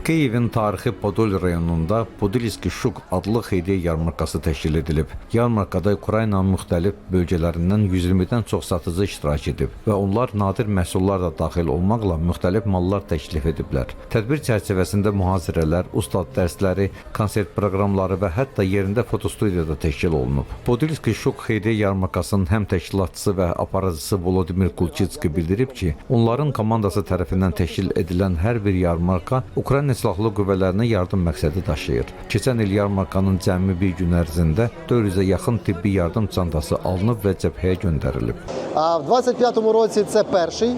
Kiyevin tarixi Podol rayonunda Podilski Şuk adlı xeyriyyə yarmarkası təşkil edilib. Yarmarkada Ukraynanın müxtəlif bölgələrindən 120-dən çox satıcı iştirak edib və onlar nadir məhsullar da daxil olmaqla müxtəlif mallar təklif ediblər. Tədbir çərçivəsində mühazirələr, ustad dərsləri, konsert proqramları və hətta yerində fotostudiya da təşkil olunub. Podilski Şuk xeyriyyə yarmarkasının həm təşkilatçısı və aparıcısı Volodimir Kulçitski bildirib ki, onların komandası tərəfindən təşkil edilən hər bir yarmarka Ukrayna silahlı qüvvələrinə yardım məqsədi daşıyır. Keçən il yarmarkanın cəmi bir gün ərzində 400-ə yaxın tibbi yardım çantası alınıb və cəbhəyə göndərilib. В 25-му році це перший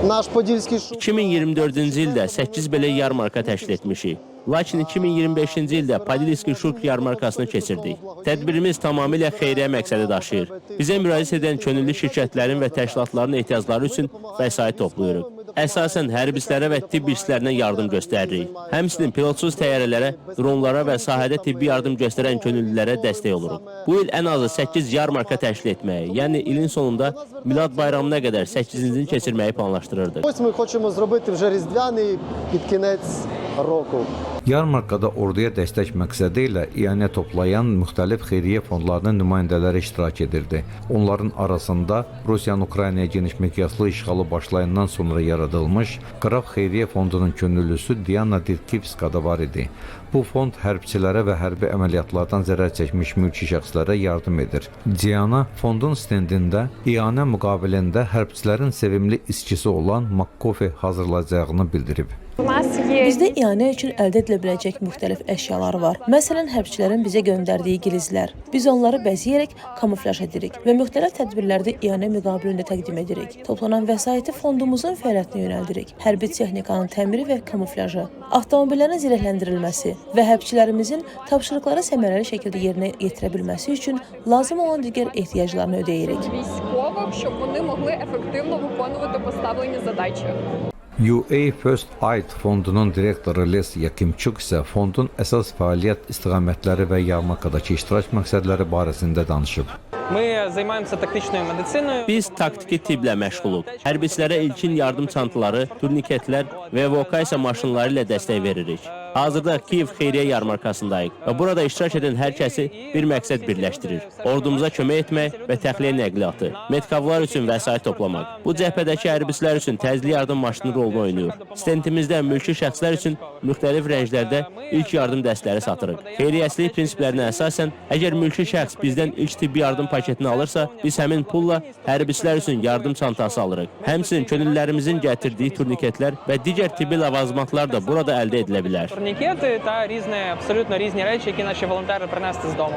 наш Подільський Шук. 2024-cü ildə 8 belə yarmarka təşkil etmişik. Lakin 2025-ci ildə Podilski Şuk yarmarkasını keçirdik. Tədbirimiz tamamilə xeyriyyə məqsədi daşıyır. Bizə müraciət edən könüllü şirkətlərin və təşkilatların ehtiyacları üçün vəsait toplayırıq. Əsasən hərbiçilərə və tibb işçilərinə yardım göstəririk. Həmçinin pilotsuz təyyarələrə, dronlara və sahədə tibbi yardım göstərən könüllülərə dəstək oluruq. Bu il ən azı 8 yarmarka təşkil etməyi, yəni ilin sonunda Milad bayramına qədər 8-cini keçirməyi planlaşdırırdıq. Ось ми хочемо зробити вже Різдвяний під кінець року. Yarmarkada orduya dəstək məqsədi ilə iyanə toplayan müxtəlif xeyriyyə fondlarının nümayəndələri iştirak edirdi. Onların arasında Rusiyanın Ukraynaya geniş miqyaslı işğalı başlayandan sonra yaradılmış Qraf Xeyriyyə Fondunun könüllüsü Diana Dirkivska da var idi. Bu fond hərbçilərə və hərbi əməliyyatlardan zərər çəkmiş mülki şəxslərə yardım edir. Diana fondun stendində iyanə müqabilində hərbçilərin sevimli içkisi olan McCoffee hazırlayacağını bildirib. Bizdə iyanə üçün əldə edilə biləcək müxtəlif əşyalar var. Məsələn, hərbçilərin bizə göndərdiyi gilizlər. Biz onları bəzəyərək kamuflaj edirik və müxtəlif tədbirlərdə iyanə müqabilində təqdim edirik. Toplanan vəsaiti fondumuzun fəaliyyətinə yönəldirik. Hərbi texnikanın təmiri və kamuflajı, avtomobillərin zirəhləndirilməsi və hərbçilərimizin tapşırıqları səmərəli şəkildə yerinə yetirə bilməsi üçün lazım olan digər ehtiyaclarını ödəyirik. Військових, щоб вони могли ефективно виконувати поставлені задачі. UA First Aid fondunun direktoru Les Yakimçuk isə fondun əsas fəaliyyət istiqamətləri və yarmarkadakı iştirak məqsədləri barəsində danışıb. Ми займаємося тактичною медициною. Biz taktiki tibblə məşğuluq. Hərbiçilərə ilkin yardım çantaları, turniketlər və evokasiya maşınları ilə dəstək veririk. Hazırda Kiyev xeyriyyə yarmarkasındayıq və burada iştirak edən hər kəsi bir məqsəd birləşdirir. Ordumuza kömək etmək və təxliyə nəqliyyatı, medikavlar üçün vəsait toplamaq. Bu cəbhədəki hərbiçilər üçün təcili yardım maşını rolunu oynayır. Stentimizdə mülki şəxslər üçün müxtəlif rənglərdə ilk yardım dəstləri satırıq. Xeyriyyəçilik prinsiplərinə əsasən, əgər mülki şəxs bizdən ilk tibbi yardım paketini alırsa, biz həmin pulla hərbiçilər üçün yardım çantası alırıq. Həmçinin könüllülərimizin gətirdiyi turniketlər və digər tibbi ləvazimatlar da burada əldə edilə bilər. Турнікети та різні, абсолютно різні речі, які наші волонтери принесли з дому.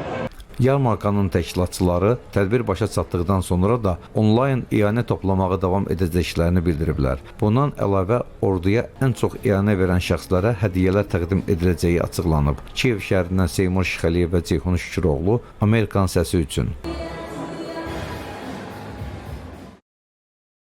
Yarmarkanın təşkilatçıları tədbir başa çatdıqdan sonra da onlayn iyanə toplamağı davam edəcəklərini bildiriblər. Bundan əlavə orduya ən çox iyanə verən şəxslərə hədiyyələr təqdim ediləcəyi açıqlanıb. Kiyev şəhərindən Seymur Şıxəliyev və Ceyhun Şüküroğlu Amerikan səsi üçün.